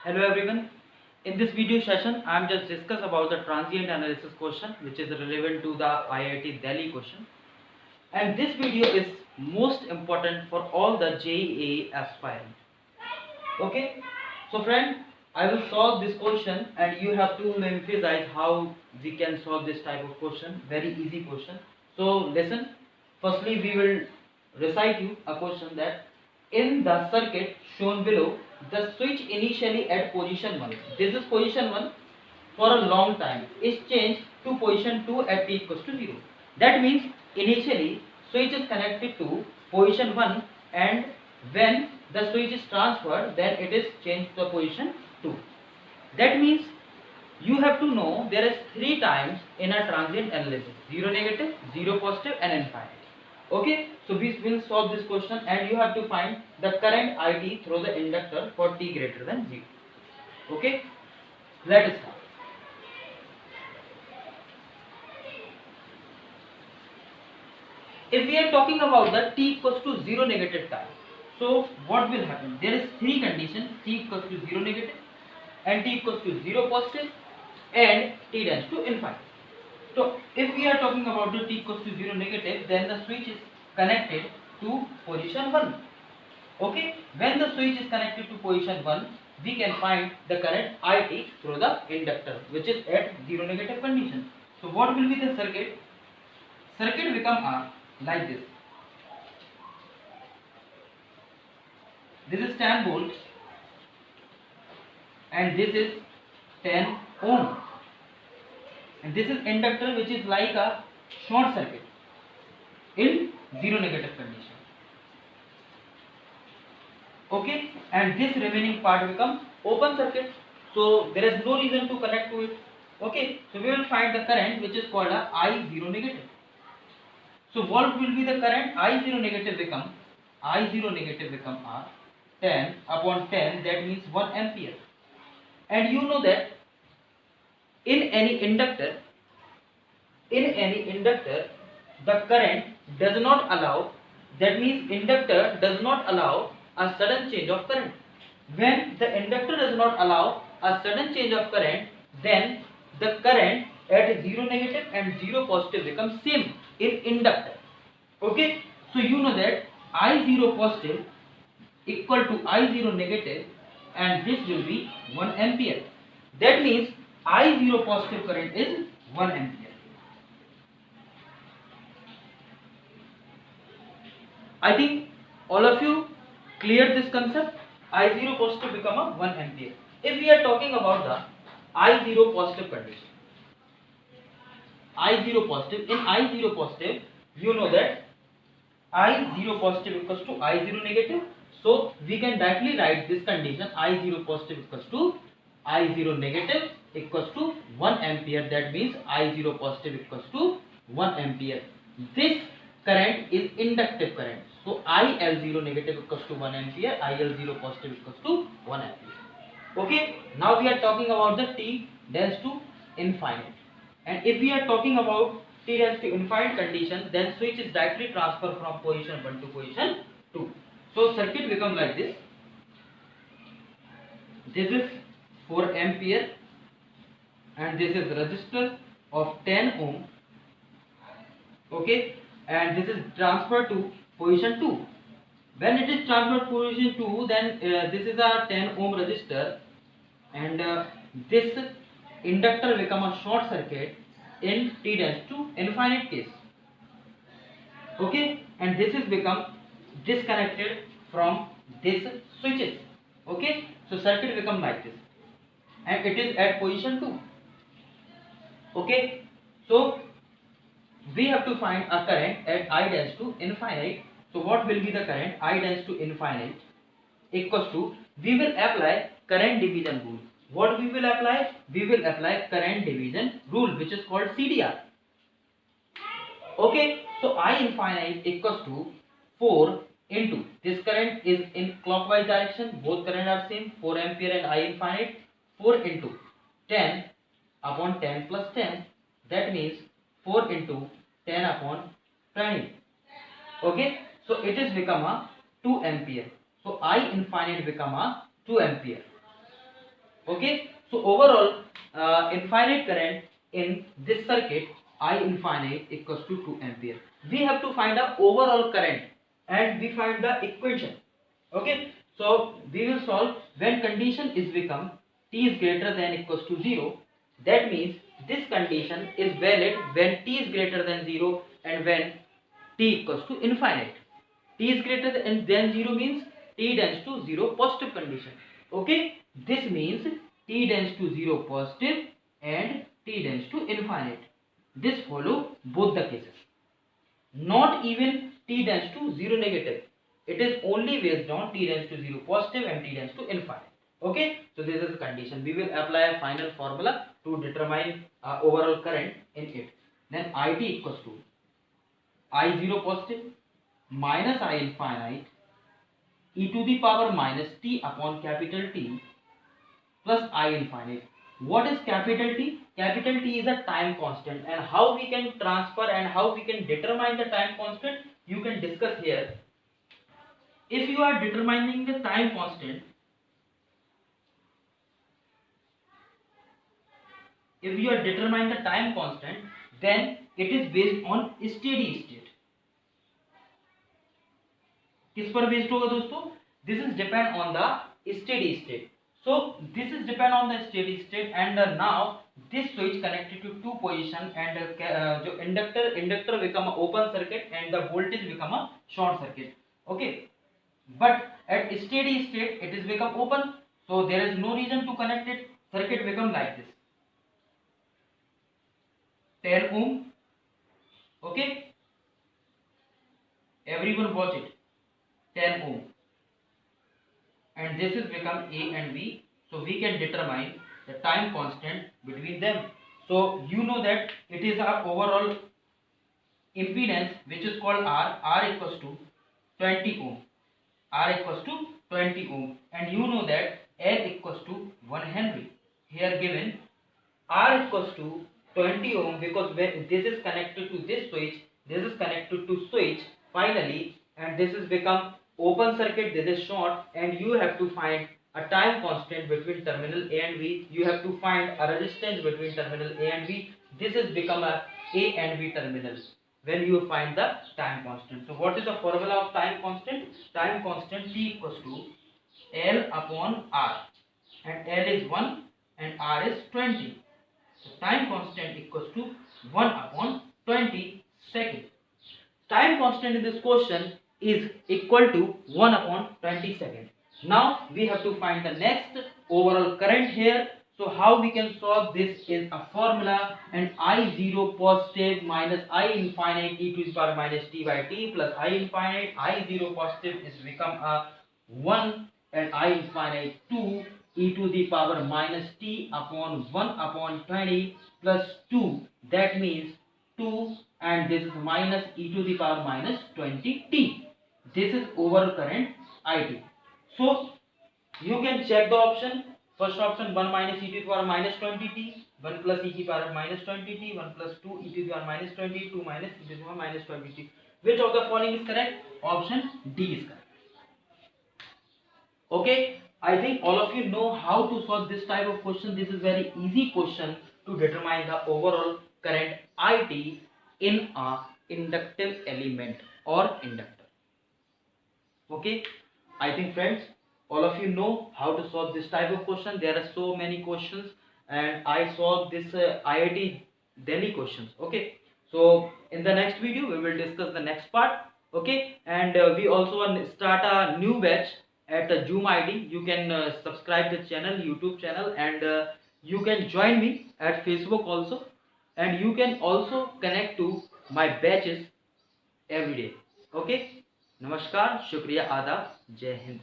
Hello everyone. In this video session, I am just discuss about the transient analysis question, which is relevant to the IIT Delhi question. And this video is most important for all the JEE aspirant. Okay. So friend, I will solve this question, and you have to emphasize how we can solve this type of question. Very easy question. So listen. Firstly, we will recite you a question that in the circuit shown below, the switch initially at position 1, this is position 1, for a long time is changed to position 2 at t equals to 0. That means initially switch is connected to position 1, and when the switch is transferred, then it is changed to position 2. That means you have to know there is 3 times in a transient analysis: 0 negative, 0 positive and infinite. Okay, so we will solve this question, and you have to find the current IT through the inductor for t greater than 0. Okay, let us start. If we are talking about the t equals to 0 negative time, so what will happen? There is 3 conditions: t equals to 0 negative, and t equals to 0 positive, and t tends to infinite. So if we are talking about the t equals to 0 negative, then the switch is connected to position 1. Okay, when the switch is connected to position 1, we can find the current IT through the inductor, which is at 0 negative condition. So what will be the circuit? Circuit become like this. This is 10 volts, and this is 10 ohm, and this is inductor, which is like a short circuit in 0 negative condition. Okay, and this remaining part becomes open circuit, so there is no reason to connect to it. Okay, so we will find the current, which is called a I0 negative. So what will be the current? I0 negative become R 10 upon 10, that means 1 ampere. And you know that in any inductor, the current does not allow, that means inductor does not allow a sudden change of current. When the inductor does not allow a sudden change of current, then the current at 0 negative and 0 positive becomes same in inductor. Okay, so you know that I0 positive equal to I0 negative, and this will be 1 ampere. That means I0 positive current is 1 ampere. I think all of you clear this concept. I0 positive become a 1 ampere. If we are talking about the I0 positive condition, I0 positive, in I0 positive, you know that I0 positive equals to I0 negative. So we can directly write this condition: I0 positive equals to I0 negative equals to 1 ampere. That means I0 positive equals to 1 ampere. This current is inductive current. So IL0 negative equals to 1 ampere, IL0 positive equals to 1 ampere. Okay, now we are talking about the t tends to infinite. And if we are talking about t tends to infinite condition, then switch is directly transferred from position 1 to position 2. So circuit becomes like this. This is 4 ampere, and this is resistor of 10 ohm. Okay, and this is transferred to position 2. When it is transferred to position 2, then this is a 10 ohm resistor, and this inductor become a short circuit in t tends to infinite case. Okay, and this is become disconnected from this switches. Okay, so circuit become like this, and it is at position 2. Okay, so we have to find a current at I tends to infinite. So what will be the current? I tends to infinite equals to, we will apply current division rule. What we will apply? We will apply current division rule, which is called CDR. Okay, so I infinite equals to 4 into, this current is in clockwise direction, both current are same, 4 ampere and I infinite, 4 into 10 upon 10 plus 10, that means 4 into 10 upon 20. Okay, so it is become a 2 ampere. So I infinite become a 2 ampere. Okay, so overall infinite current in this circuit I infinite equals to 2 ampere. We have to find the overall current and we find the equation. Okay, so we will solve when condition is become t is greater than equals to 0. That means this condition is valid when t is greater than 0 and when t equals to infinite. T is greater than 0 means t tends to 0 positive condition. Okay, this means t tends to 0 positive and t tends to infinite. This follow both the cases. Not even t tends to 0 negative. It is only based on t tends to 0 positive and t tends to infinite. Okay, so this is the condition. We will apply a final formula to determine overall current in it. Then IT equals to I0 positive minus I infinite e to the power minus t upon capital T plus I infinite. What is capital T? Capital T is a time constant, and how we can transfer and how we can determine the time constant, you can discuss here. If you are determining the time constant, then it is based on steady state. किस पर based होगा दोस्तों? This is depend on the steady state. So this is depend on the steady state, and now this switch connected to two position, and जो inductor become a open circuit and the voltage become a short circuit. Okay, but at steady state it is become open, so there is no reason to connect it. Circuit become like this, 10 ohm. Okay, everyone watch it, 10 ohm, and this is become A and B, so we can determine the time constant between them. So you know that it is our overall impedance, which is called R equals to 20 ohm, R equals to 20 ohm, and you know that L equals to 1 Henry. Here given R equals to 20 ohm because when this is connected to this switch, this is connected to switch finally, and this is become open circuit, this is short, and you have to find a time constant between terminal A and B. You have to find a resistance between terminal A and B. This is become a A and B terminals when you find the time constant. So what is the formula of time constant? Time constant T equals to L upon R, and L is 1 and R is 20. So time constant equals to 1 upon 20 second. Time constant in this question is equal to 1 upon 20 second. Now we have to find the next overall current here. So how we can solve this is a formula, and I0 positive minus I infinite e to the power minus t by t plus I infinite. I0 positive is become a 1 and I infinite 2 e to the power minus t upon 1 upon 20 plus 2. That means 2, and this is minus e to the power minus 20t. This is overall current IT. So you can check the option. First option 1 minus e to the power minus 20t, 1 plus e to the power minus 20t, 1 plus 2 e to the power minus 20, 2 minus e to the power minus 20t. Which of the following is correct? Option D is correct. Okay, I think all of you know how to solve this type of question. This is very easy question to determine the overall current IT in a inductive element or inductor. Okay, I think friends, all of you know how to solve this type of question. There are so many questions, and I solved this IIT Delhi questions. Okay, so in the next video we will discuss the next part. Okay, and we also want to start a new batch at Zoom ID. You can subscribe the channel, YouTube channel, and you can join me at Facebook also, and you can also connect to my batches every day. Okay, नमस्कार, शुक्रिया, आदाब, जय हिंद.